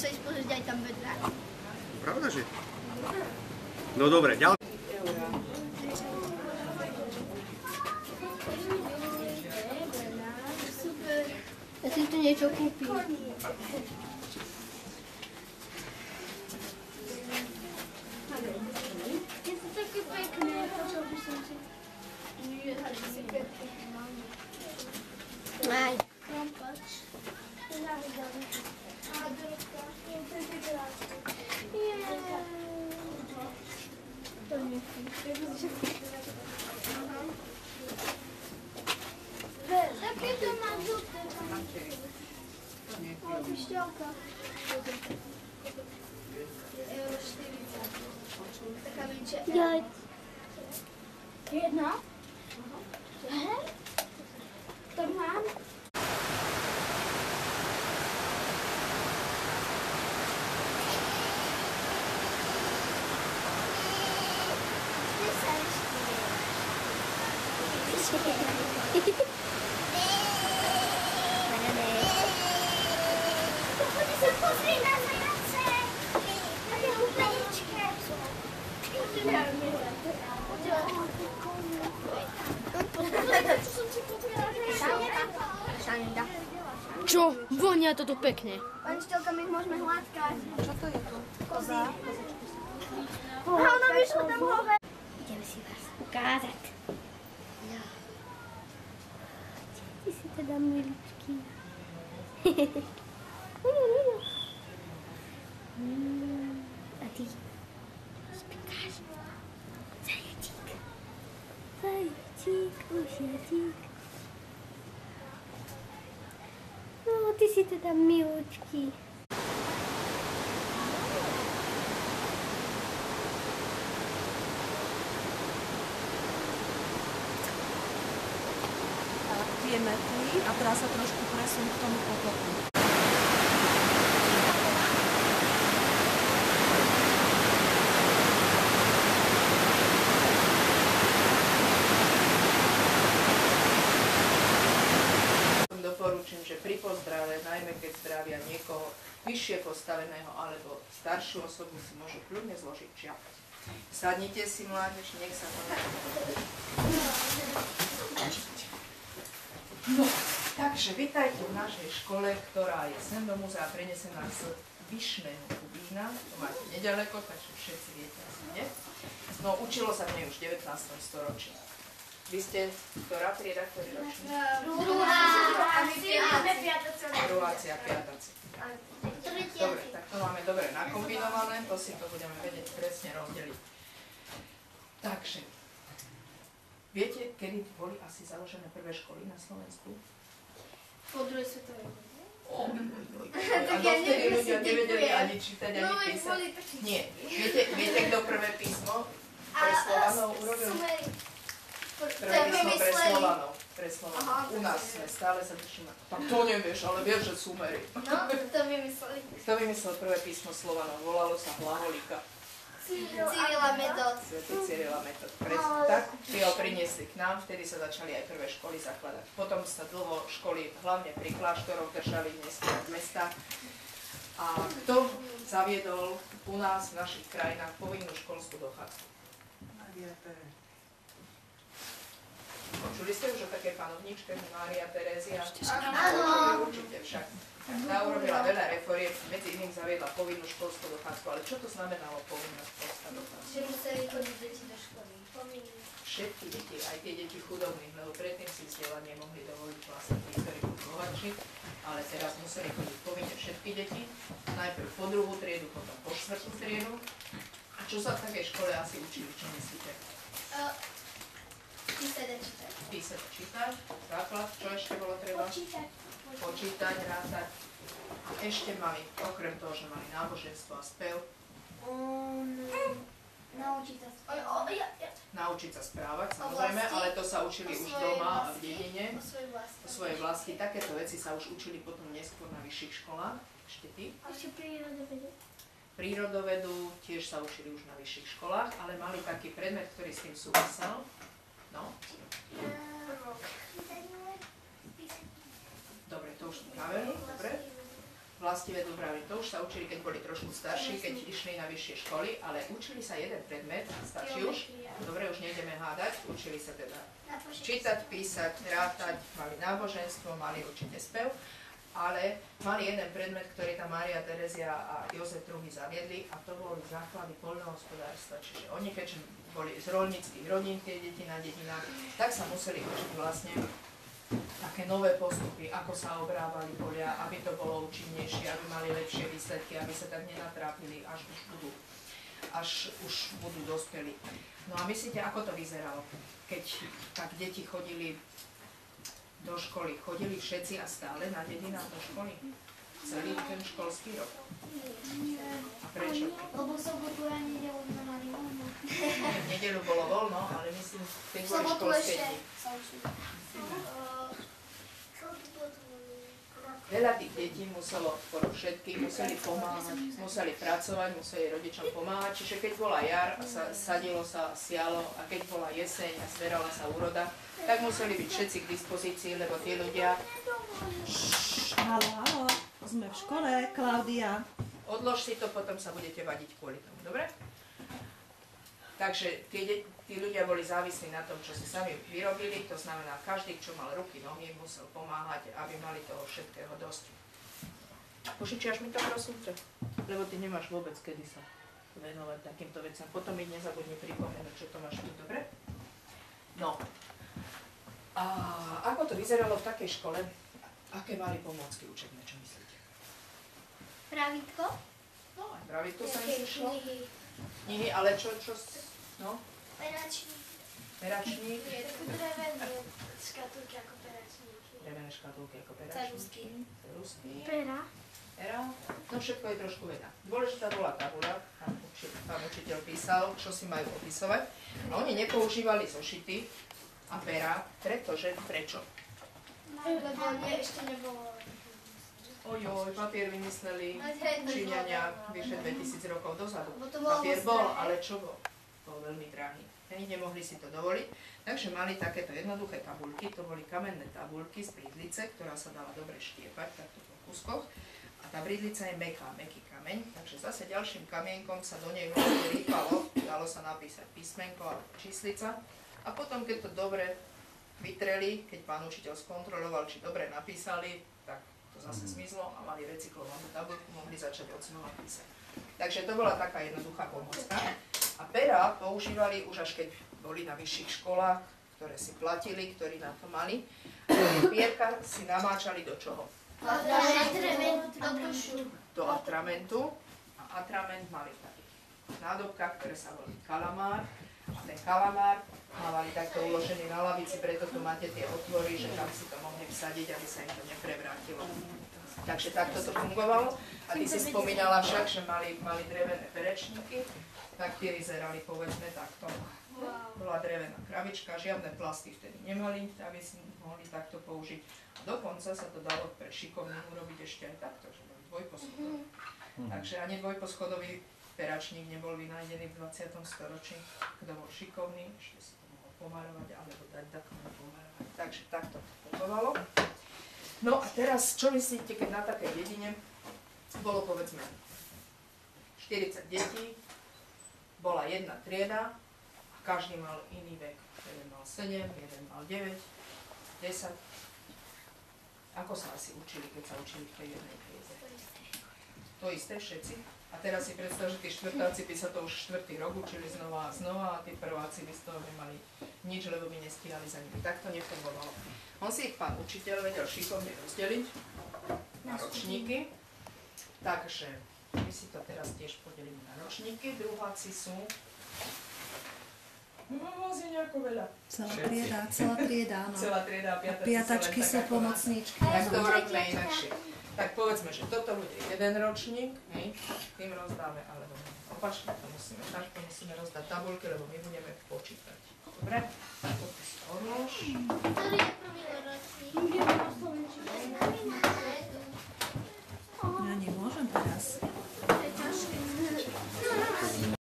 sa ísť pozrieť aj tam vedľa. Pravda, že? No dobre, ďalej. Super. Ja si tu niečo kúpim. Je to také pekné, počul by som si. Nie, to si pekné. Aj. Krampač. To nie také to má žlté. O, pišťalka. Euro 40. Taká menšia. Jedna? Hej? To mám. Pozri na zajace! Také hubeničké. Čo? Vonia to tu pekne. Pani Štelka, my ich môžeme hladkať. Čo to je tu? Kozy. A ona vyšla tam hore. Ideme si vás ukázať. Ty si teda miličky. A ty spikáš. Zaječík. Zaječík, ušiatík. No, ty si teda milúčky. Tie metly a teraz sa trošku presun k tomu potoku. Doporučím, že pri pozdrave, najmä keď zdravia niekoho vyššie postaveného alebo staršiu osobu, si môžu kľudne zložiť čiapku. Sadnite si, mládež, nech sa to No, takže vitajte v našej škole, ktorá je sem do múzea prenesená z Vyšného Kubína. To máte nedaleko, takže všetci viete asi, nie? No, učilo sa v nej už v 19. storočí. Vy ste ktorá trieda, ktorý ročník? Druhácia, piataci. Dobre, tak to máme dobre nakombinované, to si to budeme vedieť presne rozdeliť. Takže, viete, kedy boli asi založené prvé školy na Slovensku? Po druhej svetovej vojne. A dovtedy ľudia nevedeli ani čítať, ani písať. Nie. Viete, kto prvé písmo pre Slovanov urobil? Prvé písmo pre Slovanov. U nás sme stále sa držíme. Tak to nevieš, ale vieš, že Sumeri. No, to vymysleli. Kto vymyslel prvé písmo Slovanov? Volalo sa Hlaholika. Cyrila Metod. Svätý Cyrila Metod. Presne tak. Si ho priniesli k nám, vtedy sa začali aj prvé školy zakladať. Potom sa dlho školy, hlavne pri kláštoroch, držali dnes v mestách. A kto zaviedol u nás v našich krajinách povinnú školskú dochádzku? Počuli ste už o také panovničke Mária Terézia? Áno. Určite však. Tá urobila veľa reforiem, medzi iným zaviedla povinnú školskú dochádzku. Ale čo to znamenalo povinná školská dochádzka? Že museli chodiť deti do školy. Všetky deti, aj tie deti chudobných, lebo predtým si vzdelanie mohli dovoliť vlastne tí, ktorí boli bohatší, ale teraz museli chodiť povinne všetky deti. Najprv po druhú triedu, potom po štvrtú triedu. A čo sa v takej škole asi učili, čo myslíte? Písať a čítať. Písať a čítať, základ, čo ešte bolo treba? Počítať, rátať. A ešte mali, okrem toho, že mali náboženstvo a spev. Naučiť sa správať, samozrejme, ale to sa učili už doma a v dedine. O svojej vlasti. Takéto veci sa už učili potom neskôr na vyšších školách. Ešte ty? Ešte prírodovedu. Prírodovedu tiež sa učili už na vyšších školách, ale mali taký predmet, ktorý s tým súvisel. No. Dobre, to už práve, dobre. vlastivé Dubravy. To už sa učili, keď boli trošku starší, keď išli na vyššie školy, ale učili sa jeden predmet, stačí už. Dobre, už nejdeme hádať, učili sa teda čítať, písať, rátať, mali náboženstvo, mali určite spev, ale mali jeden predmet, ktorý tam Mária Terezia a Jozef II zaviedli a to boli základy poľnohospodárstva. Čiže oni, keďže boli z roľníckych rodín, tie deti na dedinách, tak sa museli učiť vlastne také nové postupy, ako sa obrávali polia, aby to bolo účinnejšie, aby mali lepšie výsledky, aby sa tak nenatrápili, až už budú dospelí. No a myslíte, ako to vyzeralo, keď tak deti chodili do školy? Chodili všetci a stále na dedinách do školy? Celý ten školský rok? A prečo? Lebo sobotu a nedeľu sme mali voľno. V nedeľu bolo voľno, ale myslím, keď boli školské dni. Veľa tých detí muselo, skoro všetky, museli pomáhať, museli pracovať, museli rodičom pomáhať. Čiže keď bola jar a sadilo sa, sialo a keď bola jeseň a zberala sa úroda, tak museli byť všetci k dispozícii, lebo tí ľudia... Haló, sme v škole, Klaudia. Odlož si to, potom sa budete vadiť kvôli tomu, dobre? Takže tí ľudia boli závislí na tom, čo si sami vyrobili, to znamená, každý, čo mal ruky, nohy, musel pomáhať, aby mali toho všetkého dosť. Požičiaš mi to, prosím? Lebo ty nemáš vôbec kedy sa venovať takýmto veciam. Potom mi nezabudni pripomenúť, čo to máš tu, dobre? No. A ako to vyzeralo v takej škole? Aké mali pomôcky učebné, čo myslíte? Pravítko? No, aj pravítko sa mi išlo. Knihy, ale čo, no? Peračník. Peračník? Drevené škatulky ako peračníky. Drevené škatulky ako peračníky. Ceruzky. Pera. Pera. No všetko je trošku veda. Dôležitá bola tabuľa, tam učiteľ písal, čo si majú opisovať. A oni nepoužívali zošity a pera, pretože, prečo? Lebo ešte nebolo. Ojoj, papier vymysleli Číňania vyše 2000 rokov dozadu. Papier Bol, ale čo bol? Bol veľmi drahý. Nemohli si to dovoliť, takže mali takéto jednoduché tabuľky, to boli kamenné tabuľky z bridlice, ktorá sa dala dobre štiepať takto po kuskoch. A tá bridlica je mäkký kameň, takže zase ďalším kamienkom sa do nej rýpalo, dalo sa napísať písmenko alebo číslica. A potom, keď to dobre vytreli, keď pán učiteľ skontroloval, či dobre napísali, tak to zase zmizlo a mali recyklovanú tabuľku, mohli začať od znova písať. Takže to bola taká jednoduchá pomôcka. A pera používali už až keď boli na vyšších školách, ktoré si platili, ktorí na to mali. Pierka si namáčali do čoho? Do atramentu. A atrament mali v takých nádobkách, ktoré sa volí kalamár. A ten kalamár mávali takto uložený na lavici, preto tu máte tie otvory, že tam si to mohli vsadiť, aby sa im to neprevrátilo. Takže takto to fungovalo. A ty si spomínala však, že mali drevené perečníky, tak tie vyzerali povedzme takto. Bola drevená kravička, žiadne plasty vtedy nemali, aby si mohli takto použiť. A dokonca sa to dalo pre šikovných urobiť ešte aj takto, že boli dvojposchodové. Takže ani dvojposchodový peračník nebol vynájdený v 20. storočí. Kto bol šikovný, ešte si to mohol pomarovať, alebo dať takové pomarovať. Takže takto to fungovalo. No a teraz, čo myslíte, keď na takej dedine bolo povedzme 40 detí, bola jedna trieda a každý mal iný vek. Jeden mal 7, jeden mal 9, 10. Ako sa asi učili, keď sa učili v tej jednej triede? To isté všetci. A teraz si predstav, že tí štvrtáci by sa to už štvrtý rok učili znova a znova a tí prváci by z toho nemali nič, lebo by nestíhali za nimi. Tak to nefungovalo. On si ich pán učiteľ vedel šikovne rozdeliť na ročníky. Takže my si to teraz tiež podelíme na ročníky. Druháci sú... je nejako veľa. Celá trieda, áno. Celá trieda a piatačky sú pomocníčky. Tak to urobme inakšie. Tak povedzme, že toto bude jeden ročník, tým rozdáme, alebo opačne to musíme rozdať tabuľky, lebo my budeme počítať. Dobre? Toto si odlož. Ktorý je prvý ročník?